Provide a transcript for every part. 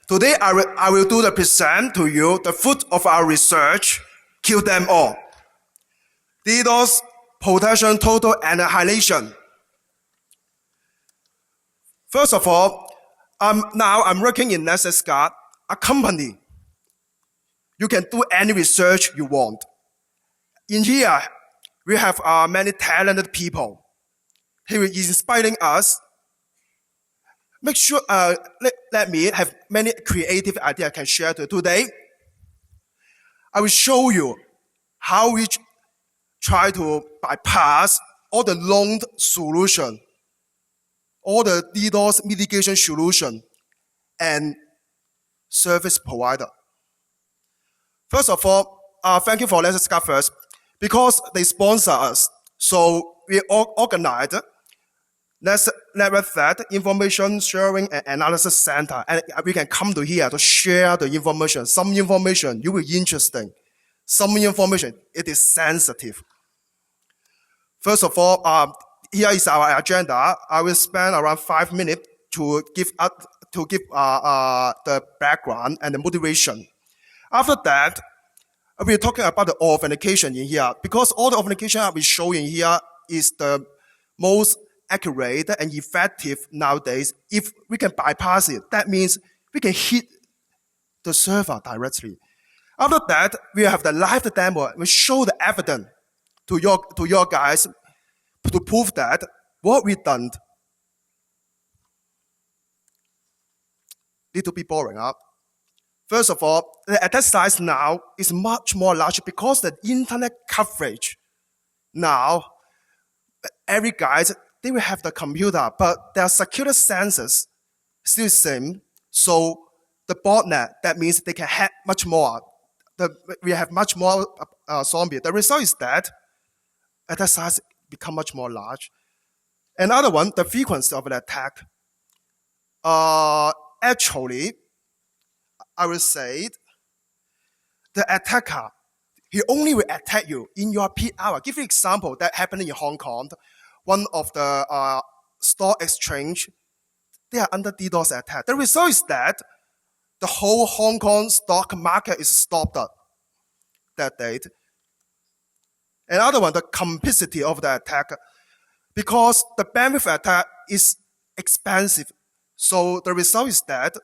Today, I will do the present to you the fruit of our research, kill them all. DDoS protection total annihilation. First of all, now I'm working in NetSecGuard, a company. You can do any research you want. In here, we have many talented people. He is inspiring us. Make sure, let me have many creative ideas I can share today. I will show you how we try to bypass all the long solution, all the DDoS mitigation solution, and service provider. First of all, thank you for NetSecGuard first, because they sponsor us. So we organized Network Threat Information Sharing and Analysis Center, and we can come to here to share the information. Some information you will be interesting. Some information it is sensitive. First of all, here is our agenda. I will spend around 5 minutes to give the background and the motivation. After that, we're talking about the authentication in here, because all the authentication I'll be showing here is the most accurate and effective nowadays. If we can bypass it, that means we can hit the server directly. After that, we have the live demo. We show the evidence to your guys to prove that what we done. Little bit boring, huh? First of all, the attack size now is much more large because the internet coverage. Now, every guys, they will have the computer, but their security sensors still same. So the botnet, that means they can hack much more. We have much more zombie. The result is that attack size become much more large. Another one, the frequency of the attack. Actually, I will say the attacker, he only will attack you in your peak hour. Give you an example that happened in Hong Kong. One of the stock exchange, they are under DDoS attack. The result is that the whole Hong Kong stock market is stopped that date. Another one, the complexity of the attack, because the bandwidth attack is expensive. So the result is that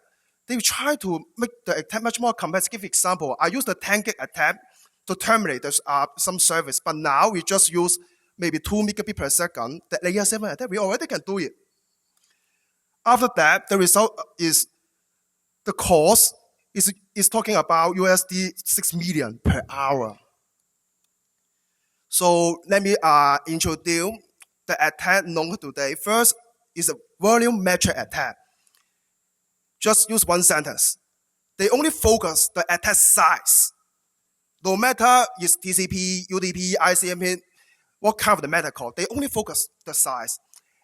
they try to make the attack much more complex. Give example, I use the 10 gig attack to terminate some service, but now we just use maybe 2 megabits per second. The layer 7 attack, we already can do it. After that, the result is the cost is talking about USD 6 million per hour. So let me introduce the attack known today. First is a volume metric attack. Just use one sentence. They only focus the attack size. No matter is TCP, UDP, ICMP, what kind of the method, they only focus the size.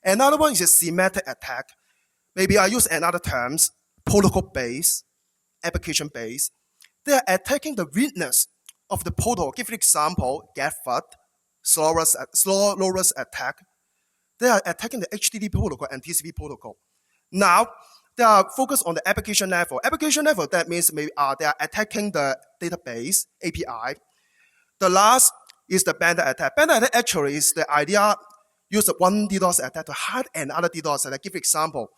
Another one is a semantic attack. Maybe I use another terms, protocol-based, application-based. They are attacking the weakness of the protocol. Give an example, GetFUD, slowest attack. They are attacking the HTTP protocol and TCP protocol. Now, they are focused on the application level. Application level, that means maybe they are attacking the database, API. The last is the bandit attack. Bandit attack actually is the idea, use one DDoS attack to hide another DDoS attack. Give example.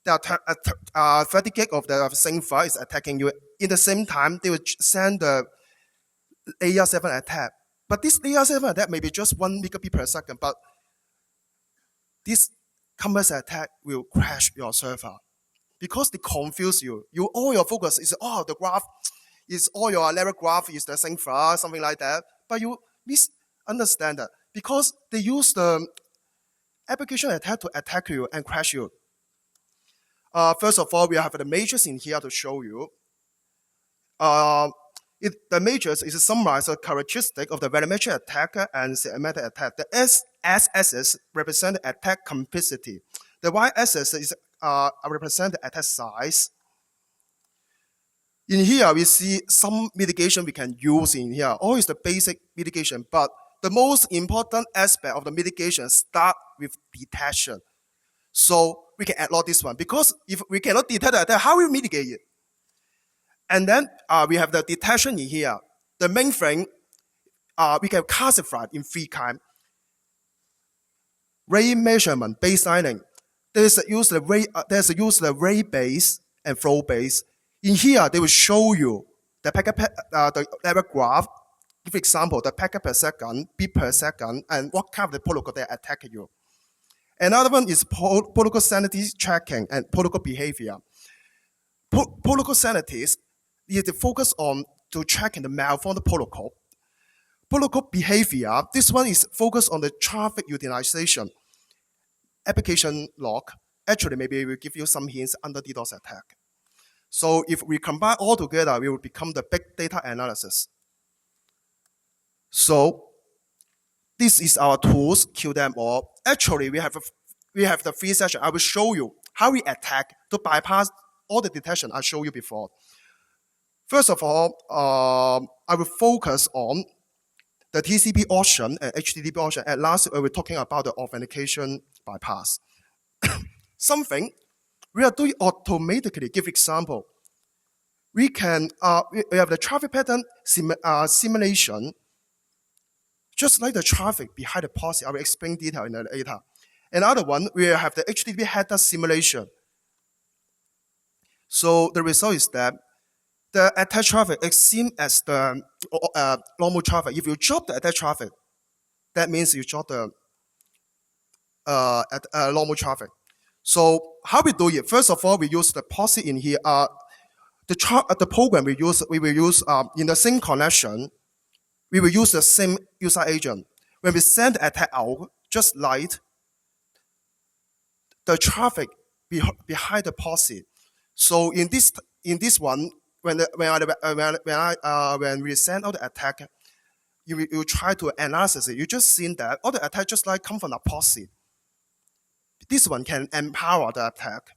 There are 30 gig of the same file is attacking you. In the same time, they will send the layer 7 attack. But this layer 7 attack may be just 1 megabit per second, but this complex attack will crash your server because they confuse you. All your focus is, the graph is all your level graph is the same file, something like that. But you misunderstand that because they use the application attack to attack you and crash you. First of all, we have the matrix in here to show you. The matrix is summarize the characteristic of the volumetric attack and semantic attack. The S-axis represent the attack complexity. The Y-axis is represent the attack size. In here, we see some mitigation we can use in here. All is the basic mitigation, but the most important aspect of the mitigation start with detection. So we can add this one, because if we cannot detect the attack, how will we mitigate it? And then we have the detection in here. The main thing, we can classify in 3 kinds. Rate measurement, baselining. There's a use the rate base and flow base. In here, they will show you the packet the level graph. Give example, the packet per second, bit per second, and what kind of the protocol they attack you. Another one is protocol sanity tracking and protocol behavior. Protocol sanity is the focus on to tracking the malformed protocol. Protocol behavior, this one is focused on the traffic utilization. Application log, actually maybe we'll give you some hints under DDoS attack. So if we combine all together, we will become the big data analysis. So this is our tools, kill them all. Actually, we have the 3 sessions. I will show you how we attack to bypass all the detection I showed you before. First of all, I will focus on the TCP option and HTTP option. At last, we're talking about the authentication bypass. Something we are doing automatically. Give example. We can we have the traffic pattern simulation, just like the traffic behind the policy. I will explain detail in later. Another one, we have the HTTP header simulation. So the result is that the attack traffic is same as the normal traffic. If you drop the attack traffic, that means you drop the normal traffic. So how we do it? First of all, we use the policy in here. The program we will use in the same connection. We will use the same user agent. When we send the attack out, just like the traffic behind the policy. So in this one, when we send out the attack, you try to analyze it. You just seen that all the attack just like come from the policy. This one can empower the attack.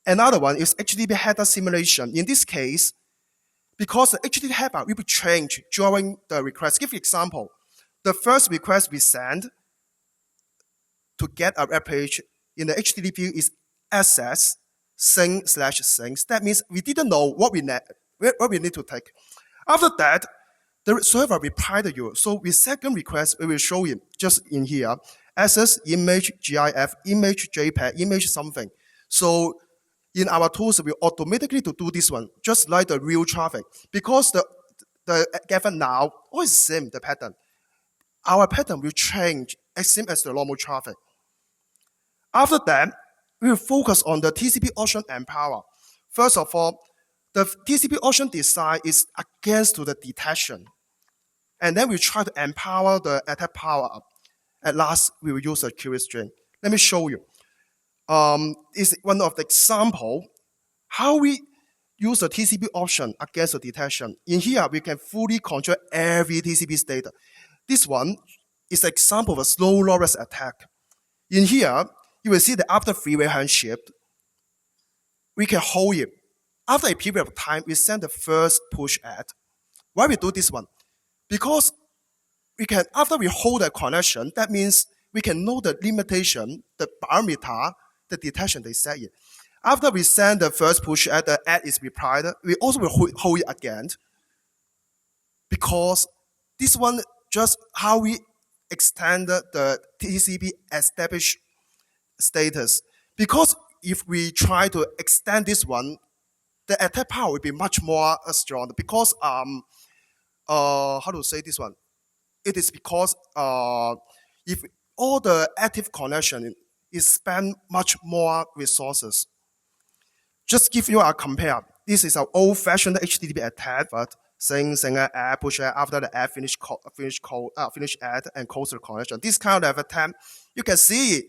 Another one is HTTP header simulation. In this case, because the HTTP header will be changed during the request. Give example, the first request we send to get a web page in the HTTP is access sing/sings. That means we didn't know what we need to take. After that, the server replied to you. So with second request, we will show you just in here, access image GIF, image JPEG, image something. So in our tools, we automatically to do this one, just like the real traffic. Because the given now, all is same, the pattern. Our pattern will change as same as the normal traffic. After that, we will focus on the TCP option and power. First of all, the TCP option design is against to the detection. And then we try to empower the attack power up. At last, we will use a query string. Let me show you. Is one of the example how we use the TCP option against the detection. In here, we can fully control every TCP state. This one is an example of a slow low-risk attack. In here, you will see that after three-way handshake, we can hold it. After a period of time, we send the first push ad. Why we do this one? Because we can, after we hold a connection, that means we can know the limitation, the parameter, the detection they set it. After we send the first push ad, the ad is replied, we also will hold it again. Because this one just how we extend the TCP established status. Because if we try to extend this one, the attack power will be much more strong. Because how to say this one? It is because if all the active connection is spend much more resources. Just give you a compare. This is an old-fashioned HTTP attack, but sing ad, push ad, after the ad finish ad and close the connection. This kind of attack, you can see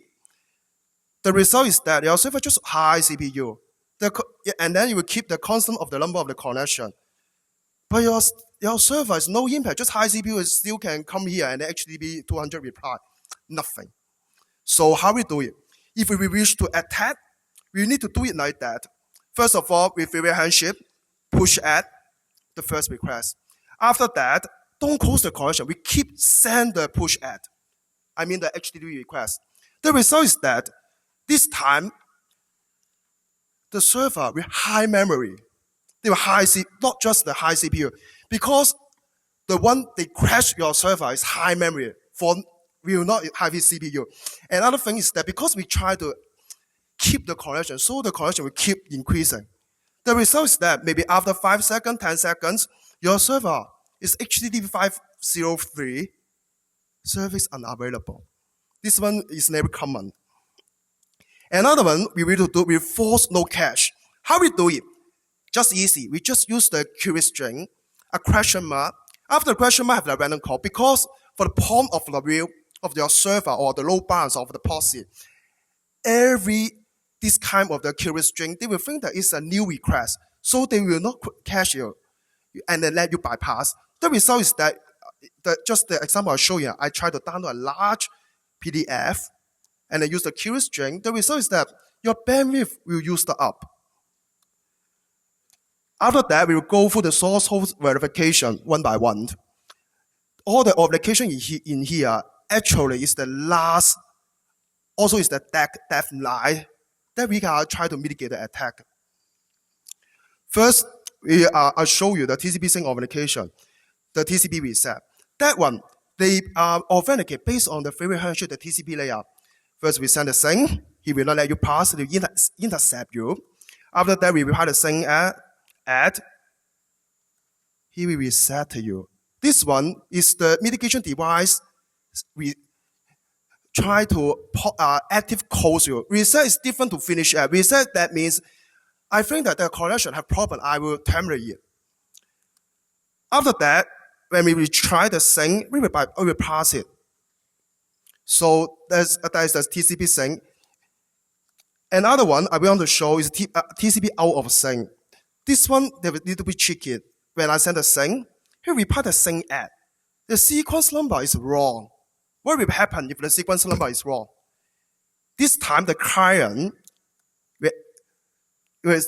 the result is that your server just high CPU. And then you will keep the constant of the number of the connection. But your server is no impact, just high CPU still can come here and the HTTP 200 reply. Nothing. So how we do it? If we wish to attack, we need to do it like that. First of all, with three-way handshake, push ad the first request. After that, don't close the connection. We keep send the push ad. I mean the HTTP request. The result is that this time, the server with high memory they will not just the high CPU, because the one they crash your server is high memory for will not heavy CPU. Another thing is that because we try to keep the connection, so the connection will keep increasing. The result is that maybe after 5 seconds, 10 seconds, your server is HTTP 503 service unavailable. This one is never common. Another one we will do with force no cache. How we do it? Just easy. We just use the query string, a question mark. After the question mark, have the random call, because for the point of the view of your server or the load balance of the policy, this kind of the query string, they will think that it's a new request, so they will not cache you and then let you bypass. The result is that just the example I show you, I try to download a large PDF and then use the query string. The result is that your bandwidth will use up. After that, we will go through the source host verification one by one. All the application in here actually is the last, also is the death line that we can try to mitigate the attack. First, I'll show you the TCP sync authentication, the TCP reset. That one, they authenticate based on the favorite handshake, the TCP layer. First, we send the sync. He will not let you pass. He will intercept you. After that, we reply the sync add. He will reset to you. This one is the mitigation device. We try to active close you. Reset is different to finish add. Reset, that means I think that the connection have problem, I will terminate it. After that, when we retry the sync, we will pass it. So that is the TCP sync. Another one I want to show is TCP out of sync. This one, they will need to be tricky. When I send a sync, here we put the sync add. The sequence number is wrong. What will happen if the sequence number is wrong? This time the client will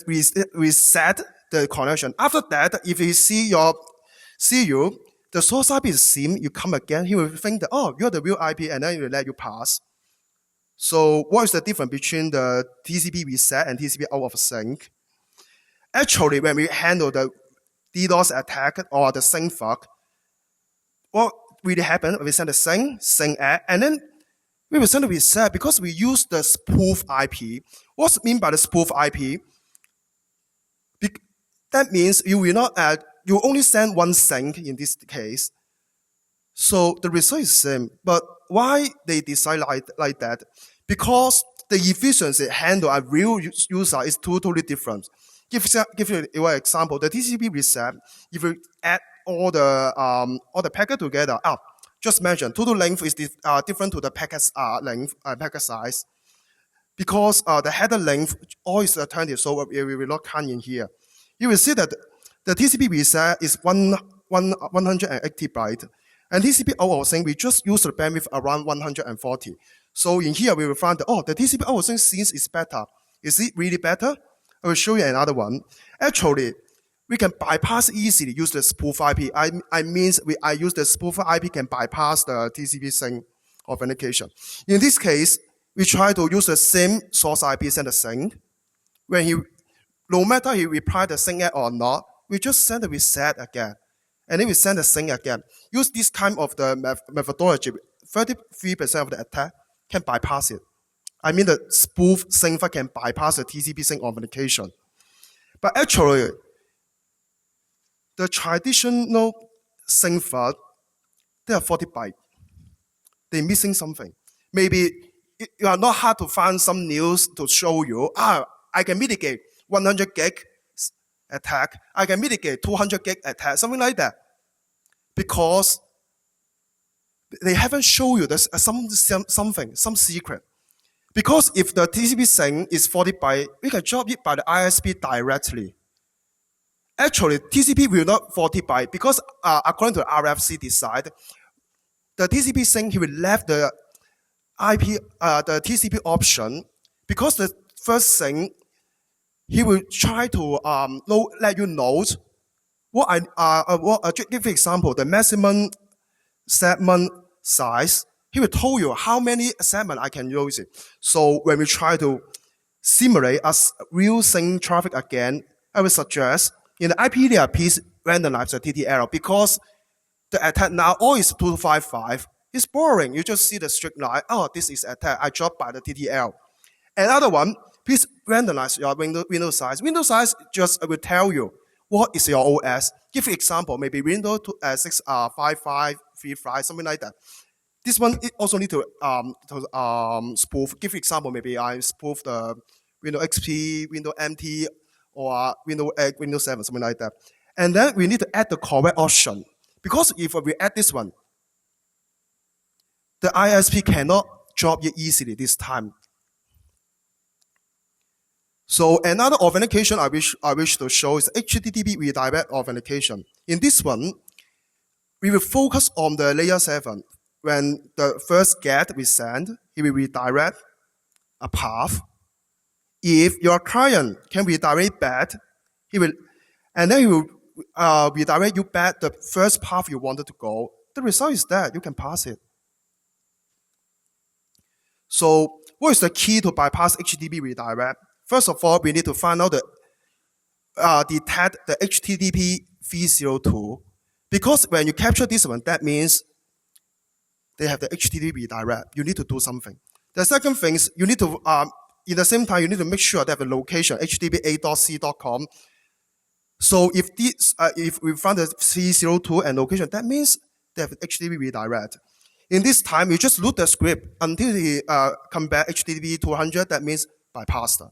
reset the connection. After that, if he see you, the source IP is same, you come again, he will think that, oh, you're the real IP, and then he will let you pass. So what is the difference between the TCP reset and TCP out of sync? Actually, when we handle the DDoS attack or the sync fuck, what really happened? We send the sync add, and then we will send the reset because we use the spoof IP. What's mean by the spoof IP? That means you will not add, you only send one sync in this case. So the result is same. But why they decide like that? Because the efficiency handle a real user is totally different. Give you an example. The TCP reset, if you add all the packet together, just mention total length is different to the packet length, packet size, because the header length always alternative, so we will not count in here. You will see that the TCP reset is 180 bytes, and TCP out of sync we just use the bandwidth around 140. So in here we will find that the TCP out of sync seems is better. Is it really better? I will show you another one. Actually, we can bypass easily use the spoof IP. I use the spoof IP can bypass the TCP sync authentication. In this case, we try to use the same source IP send the sync. No matter he reply the sync or not, we just send the reset again. And then we send the sync again. Use this kind of the methodology. 33% of the attack can bypass it. I mean the spoof sync can bypass the TCP sync authentication. But actually, the traditional sync they are 40 bytes. They're missing something. Maybe you are not hard to find some news to show you, I can mitigate 100 gig attack. I can mitigate 200 gig attack, something like that. Because they haven't shown you this, some secret. Because if the TCP sync is 40 bytes, we can drop it by the ISP directly. Actually, TCP will not 40 bytes because according to the RFC decide, the TCP sync he will left the the TCP option because the first sync he will try to let you know give example, the maximum segment size. He will tell you how many segments I can use it. So when we try to simulate a real sync traffic again, I will suggest In the IP layer, please randomize the TTL because the attack now all is 255. It's boring. You just see the strict line. Oh, this is attack. I dropped by the TTL. Another one, please randomize your window size. Window size just will tell you what is your OS. Give example, maybe Windows 5535, something like that. This one it also need to spoof. Give example, maybe I spoof the Windows XP, Windows MT, or Windows 8, Windows 7, something like that. And then we need to add the correct option. Because if we add this one, the ISP cannot drop it easily this time. So another authentication I wish to show is HTTP redirect authentication. In this one, we will focus on the layer 7. When the first GET we send, it will redirect a path. If your client can redirect back, he will redirect you back the first path you wanted to go. The result is that you can pass it. So what is the key to bypass HTTP redirect? First of all, we need to find out detect the HTTP 302. Because when you capture this one, that means they have the HTTP redirect. You need to do something. The second thing is you need to, in the same time, you need to make sure they have a location, http://a.c.com. So if we find the 302 and location, that means they have HTTP redirect. In this time, you just load the script until they come back HTTP 200, that means bypassed.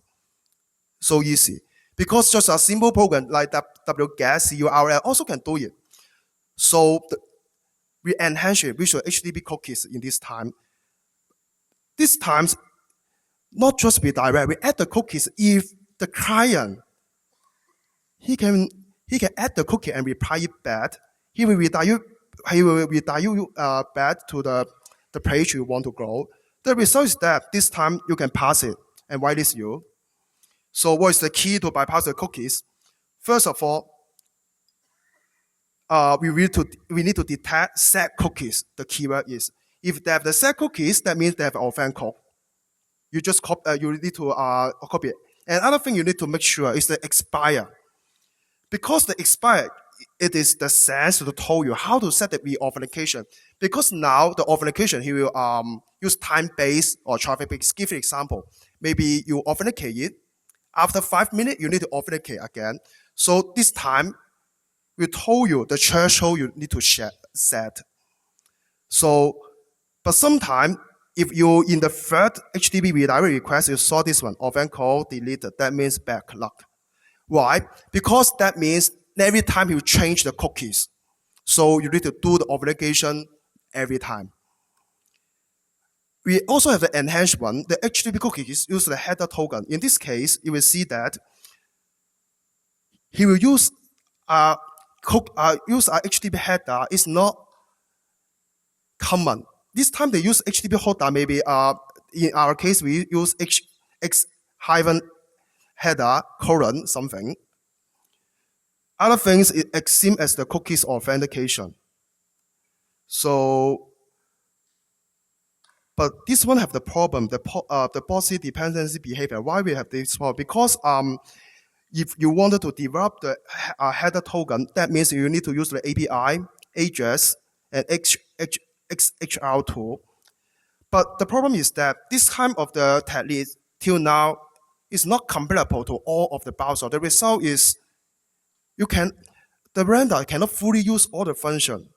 So easy. Because just a simple program like wget curl also can do it. So we enhance it with the HTTP cookies in this time. This time, not just redirect, we add the cookies. If the client, he can add the cookie and reply it back. He will redirect you back to the page you want to go. The result is that this time you can pass it and whitelist you. So what is the key to bypass the cookies? First of all, we need to detect set cookies. The keyword is if they have the set cookies, that means they have offense code. You just you need to copy it. Another thing you need to make sure is the expire. Because the expire, it is the sense to tell you how to set the re-authentication. Because now the authentication, he will use time-based or traffic-based. Give an example. Maybe you authenticate it. After 5 minutes, you need to authenticate again. So this time, we told you the threshold you need to set. So, but sometimes, if you in the third HTTP redirect request, you saw this one, offense code deleted, that means backlog. Why? Because that means every time you change the cookies. So you need to do the authentication every time. We also have the enhanced one. The HTTP cookies use the header token. In this case, you will see that he will use a HTTP header. It's not common. This time they use HTTP header. Maybe in our case we use x-header colon something. Other things it seems as the cookies authentication. So. But this one have the problem, the policy dependency behavior. Why we have this problem? Because if you wanted to develop the header token, that means you need to use the API, address, and XHR tool. But the problem is that this kind of the technique till now is not comparable to all of the browser. The result is the render cannot fully use all the function.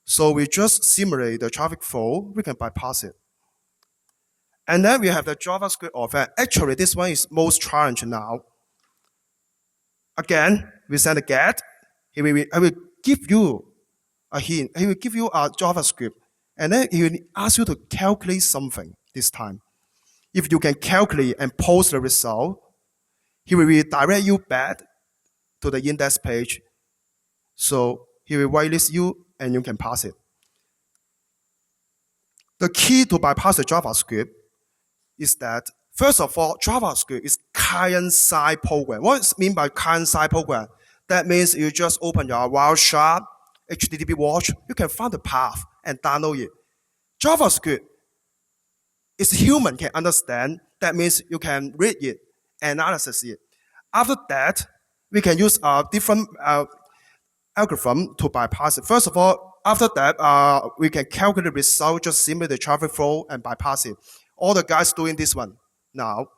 So we just simulate the traffic flow, we can bypass it. And then we have the JavaScript offense. Actually, this one is most challenging now. Again, we send a GET. I will give you a hint. He will give you a JavaScript. And then he will ask you to calculate something this time. If you can calculate and post the result, he will redirect you back to the index page. So he will whitelist you and you can pass it. The key to bypass the JavaScript is that, first of all, JavaScript is client-side program. What does it mean by client-side program? That means you just open your Wireshark, HTTP watch, you can find the path and download it. JavaScript is human can understand. That means you can read it, analyze it. After that, we can use a different algorithm to bypass it. First of all, after that, we can calculate the result, just simulate the traffic flow and bypass it. All the guys doing this one now.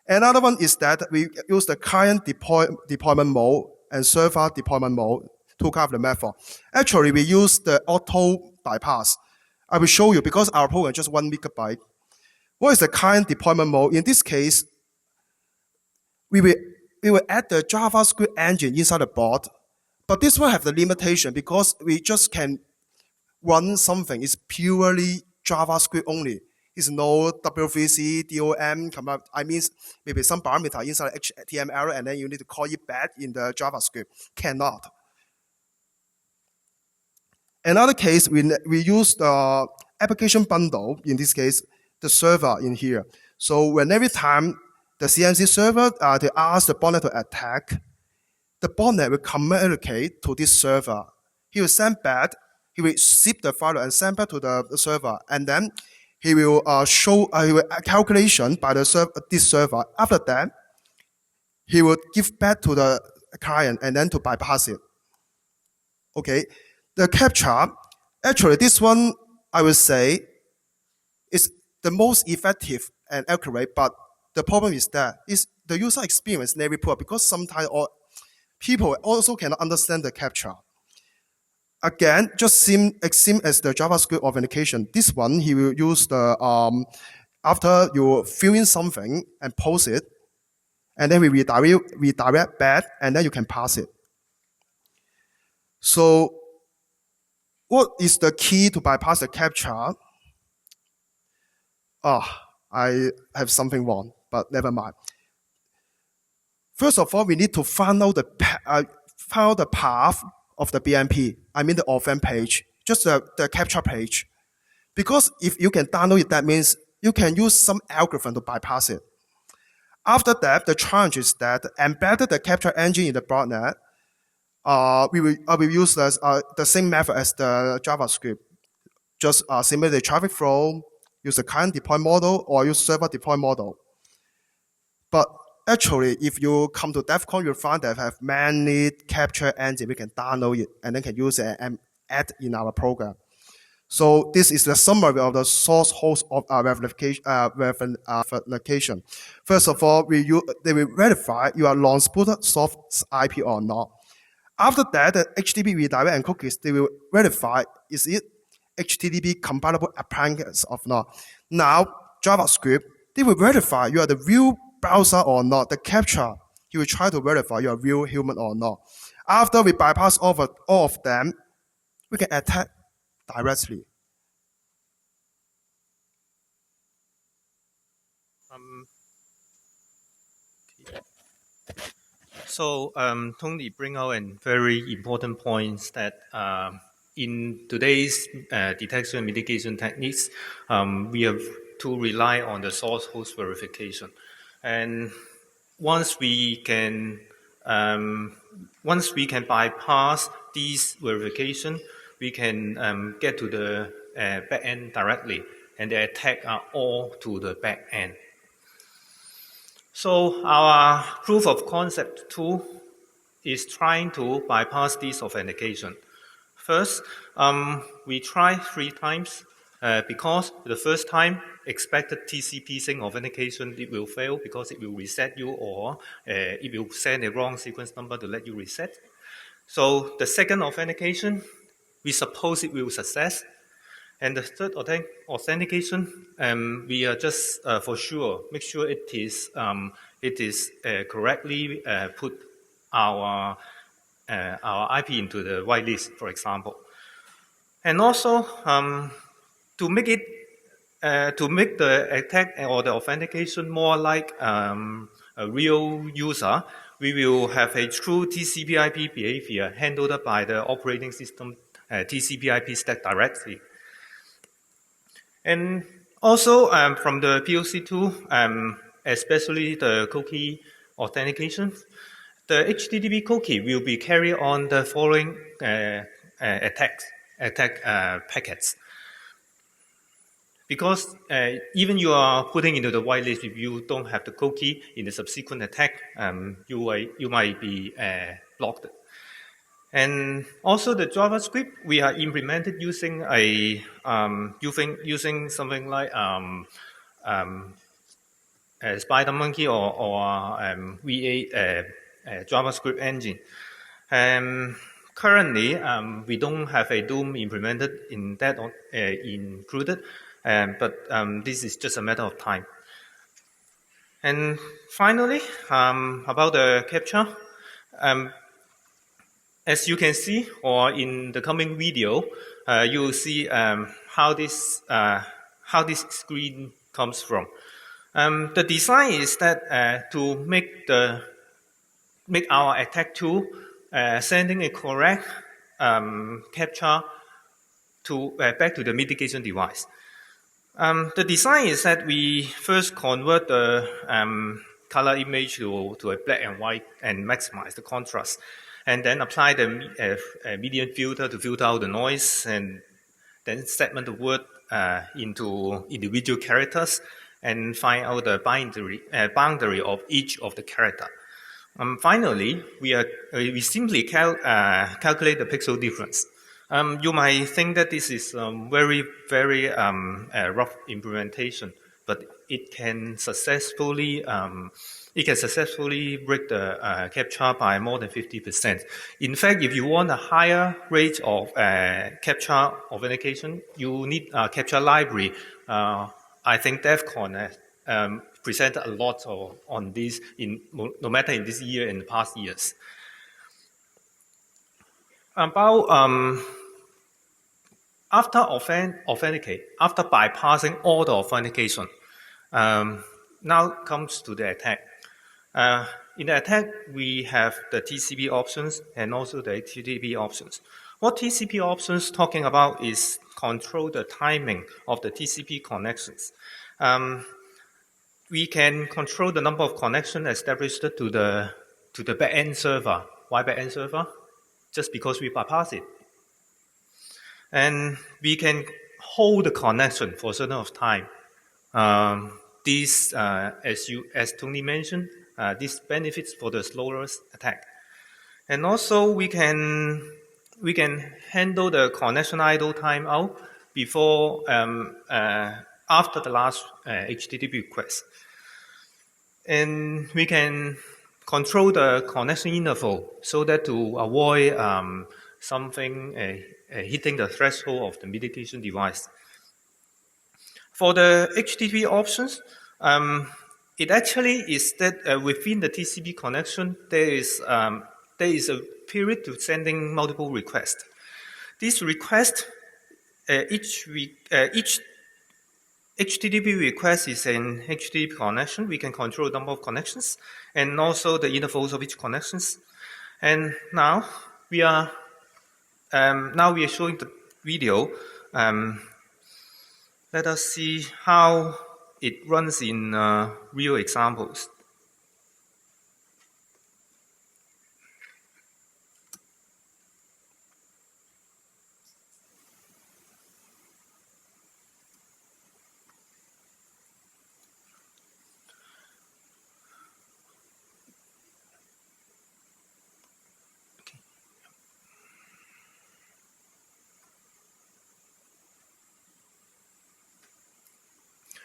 Another one is that we use the client deployment mode and server deployment mode to cover the method. Actually, we use the auto bypass. I will show you because our program is just 1 megabyte. What is the client deployment mode? In this case, we will add the JavaScript engine inside the bot, but this one have the limitation because we just can run something. It's purely JavaScript only. It's no W3C, DOM, I mean, maybe some parameter inside HTML and then you need to call it back in the JavaScript. Cannot. Another case, we use the application bundle, in this case, the server in here. So when every time the CNC server, they ask the botnet to attack, the botnet will communicate to this server. He will send back, he will zip the file and send back to the server, and then he will show he will calculation by this server. After that, he will give back to the client and then to bypass it. Okay, the captcha, actually this one I would say is the most effective and accurate, but the problem is that the user experience very poor because sometimes people also cannot understand the captcha. Again, just same as the JavaScript authentication. This one, he will use the, after you fill in something and post it, and then we redirect back, and then you can pass it. So, what is the key to bypass the captcha? I have something wrong, but never mind. First of all, we need to find out the path of the BMP, I mean the offend page, just the captcha page. Because if you can download it, that means you can use some algorithm to bypass it. After that, the challenge is that embedded the captcha engine in the botnet, I will use the same method as the JavaScript. Just simulate the traffic flow, use the client deploy model, or use server deploy model. But actually, if you come to DEFCON, you'll find that have many capture engines. We can download it and then can use it and add in our program. So this is the summary of the source host of verification. First of all, they will verify you are long-spooted soft IP or not. After that, the HTTP redirect and cookies, they will verify is it HTTP compatible appliance or not. Now, JavaScript, they will verify you are the real browser or not. The captcha, he will try to verify you are real human or not. After we bypass all of them, we can attack directly. So Tony bring out a very important points that in today's detection and mitigation techniques, we have to rely on the source host verification. And once we can bypass these verification, we can get to the back end directly, and the attack are all to the back end. So our proof of concept tool is trying to bypass this authentication. First, we try 3 times because the first time expected TCP sync authentication, it will fail because it will reset you or it will send a wrong sequence number to let you reset. So the second authentication, we suppose it will success. And the third authentication, we are just for sure, make sure it is correctly put our IP into the whitelist, for example. And also, to make the attack or the authentication more like a real user, we will have a true TCP/IP behavior handled by the operating system TCP/IP stack directly. And also from the POC tool, especially the cookie authentication, the HTTP cookie will be carried on the following attack packets. because even you are putting into the whitelist, if you don't have the cookie in the subsequent attack, you might be blocked. And also the JavaScript we are implemented using using something like Spider Monkey or V8 JavaScript engine. Currently, we don't have a Doom implemented in that included, but this is just a matter of time. And finally, about the captcha, as you can see, or in the coming video, you will see how this screen comes from. The design is that to make our attack tool sending a correct captcha back to the mitigation device. The design is that we first convert the color image to a black and white and maximize the contrast, and then apply the median filter to filter out the noise, and then segment the word into individual characters and find out the boundary of each of the character. Finally, we simply calculate the pixel difference. You might think that this is very, very rough implementation, but it can successfully break the captcha by more than 50%. In fact, if you want a higher rate of captcha authentication, you need a captcha library. I think DEF CON presented a lot on this, no matter in this year and the past years. About after bypassing all the authentication, now comes to the attack. In the attack, we have the TCP options and also the HTTP options. What TCP options talking about is control the timing of the TCP connections. We can control the number of connections established to the backend server. Why backend server? Just because we bypass it. And we can hold the connection for a certain of time. This, as Tony mentioned, this benefits for the slowest attack. And also we can handle the connection idle timeout before after the last HTTP request. And we can control the connection interval so that to avoid something hitting the threshold of the mitigation device. For the HTTP options, it actually is that within the TCP connection, there is a period to sending multiple requests. This request, each HTTP request is an HTTP connection. We can control the number of connections and also the intervals of each connections. And now we are showing the video. Let us see how it runs in real examples.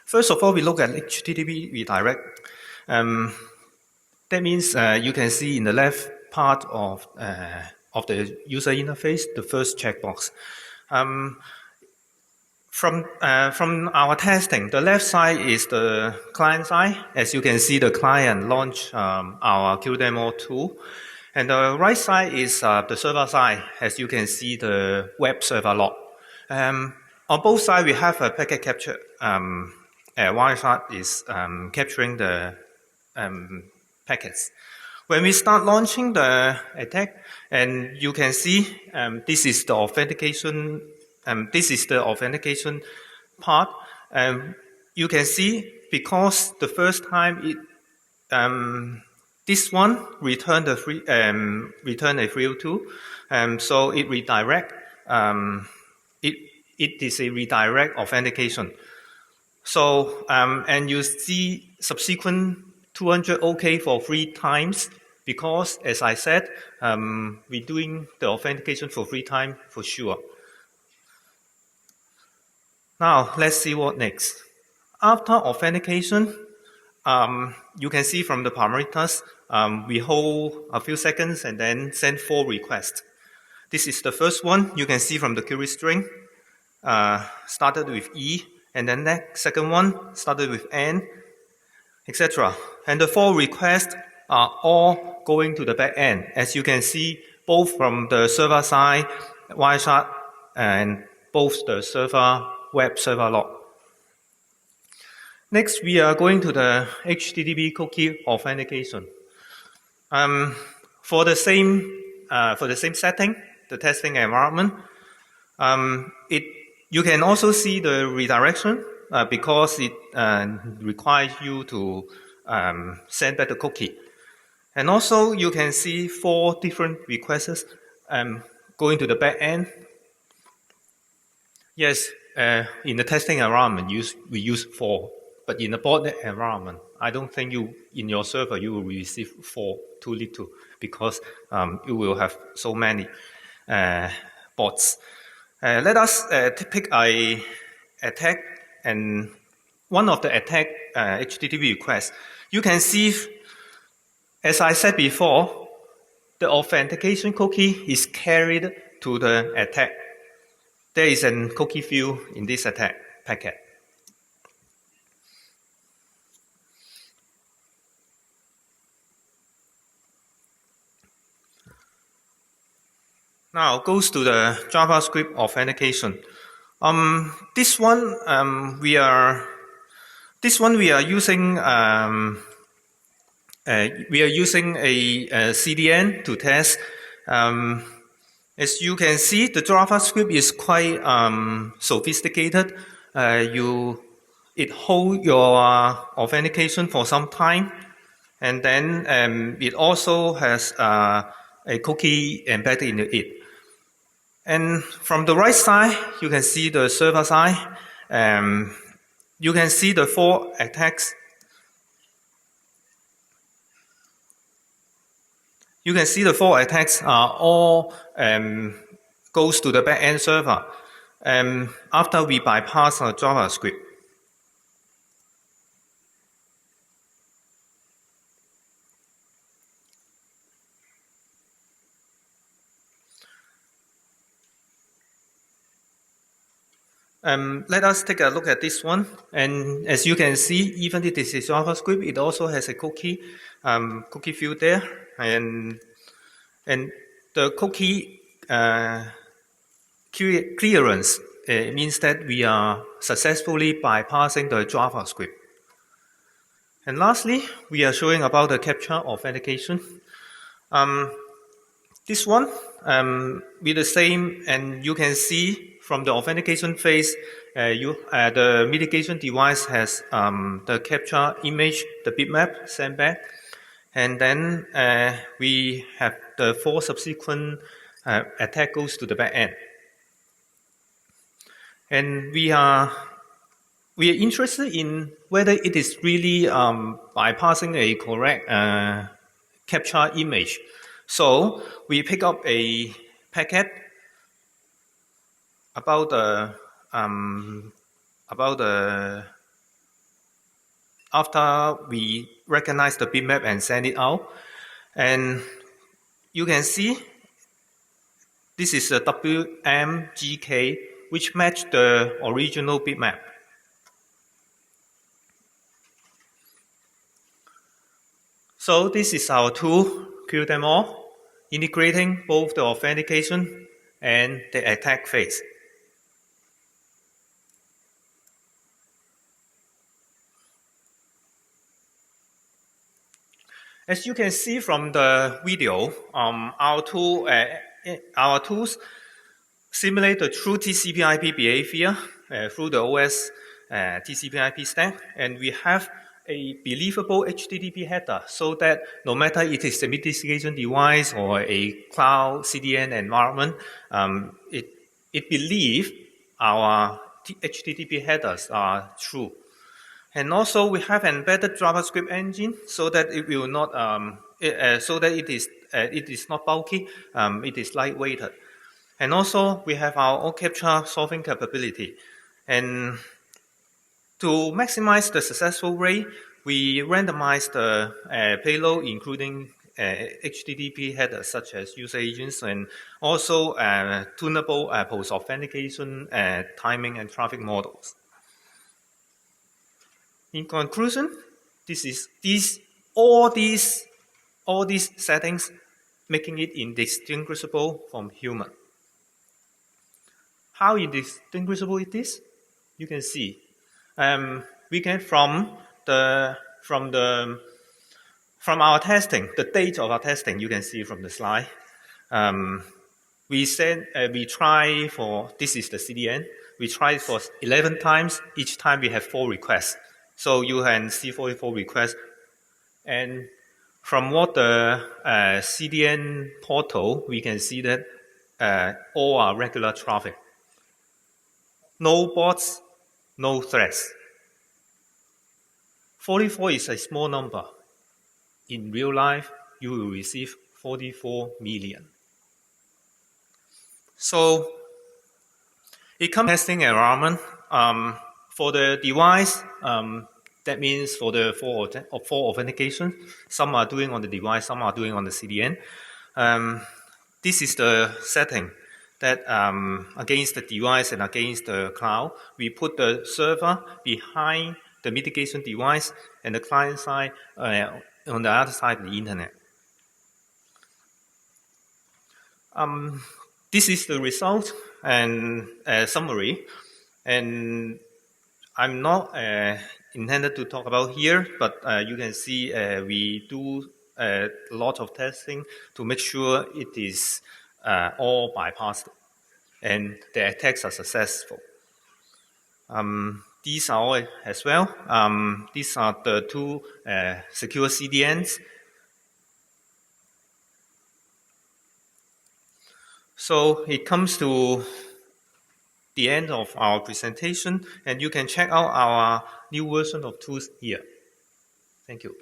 First of all, we look at HTTP redirect. That means you can see in the left part of the user interface, the first checkbox. From our testing, the left side is the client side. As you can see, the client launched our QDemo tool. And the right side is the server side. As you can see, the web server log. On both sides, we have a packet capture. Wireshark is capturing the packets. When we start launching the attack, and you can see this is the authentication. This is the authentication part. You can see because the first time it this one returned a 302, so it redirect. It is a redirect authentication. So, and you see subsequent 200 OK for 3 times because, as I said, we're doing the authentication for 3 times for sure. Now, let's see what next. After authentication, you can see from the parameters, we hold a few seconds and then send 4 requests. This is the first one. You can see from the query string, started with E, and then the second one started with N, etc. And the 4 requests are all going to the back end, as you can see, both from the server side, Wireshark, and both the server web server log. Next, we are going to the HTTP cookie authentication. For the same setting, the testing environment, you can also see the redirection because it requires you to send back the cookie. And also, you can see 4 different requests going to the back end. Yes, in the testing environment, we use 4. But in a botnet environment, I don't think in your server you will receive 4, too little, because you will have so many bots. Let us pick a attack, and one of the attack HTTP requests. You can see, as I said before, the authentication cookie is carried to the attack. There is a cookie field in this attack packet. Now goes to the JavaScript authentication. This one we are using a CDN to test. As you can see, the JavaScript is quite sophisticated. It holds your authentication for some time, and then it also has a cookie embedded in it. And from the right side, you can see the server side. You can see the 4 attacks. You can see the 4 attacks are all goes to the backend server after we bypass JavaScript. Let us take a look at this one. And as you can see, even if this is JavaScript, it also has a cookie field there. And the cookie clearance means that we are successfully bypassing the JavaScript. And lastly, we are showing about the captcha authentication. This one with the same, and you can see from the authentication phase, the mitigation device has the captcha image, the bitmap sent back, and then we have the 4 subsequent attack goes to the back end. And we are interested in whether it is really bypassing a correct captcha image. So we pick up a packet about the after we recognize the bitmap and send it out, and you can see this is a WMGK which match the original bitmap. So this is our tool, kill them all, integrating both the authentication and the attack phase. As you can see from the video, our tools simulate the true TCP/IP behavior through the OS TCP/IP stack, and we have a believable HTTP header so that no matter it is a mitigation device or a cloud CDN environment, it believes our HTTP headers are true. And also we have embedded JavaScript engine so that it will not it is not bulky, it is lightweighted. And also we have our OCaptcha solving capability. And to maximize the successful rate, we randomize the payload, including HTTP headers such as user agents, and also tunable post-authentication timing and traffic models. In conclusion, all these settings making it indistinguishable from human. How indistinguishable it is? You can see. We can from our testing, the date of our testing, you can see from the slide. We try for, this is the CDN, we tried for 11 times, each time we have 4 requests. So you can see 44 requests. And from what the CDN portal, we can see that all are regular traffic. No bots, no threats. 44 is a small number. In real life, you will receive 44 million. So it comes to testing environment. For the device, that means for the four authentication, some are doing on the device, some are doing on the CDN. This is the setting that against the device and against the cloud, we put the server behind the mitigation device and the client side on the other side of the internet. This is the result and summary, and I'm not intended to talk about here, but you can see we do a lot of testing to make sure it is all bypassed and the attacks are successful. These are all as well. These are the 2 secure CDNs. So it comes to the end of our presentation, and you can check out our new version of tools here. Thank you.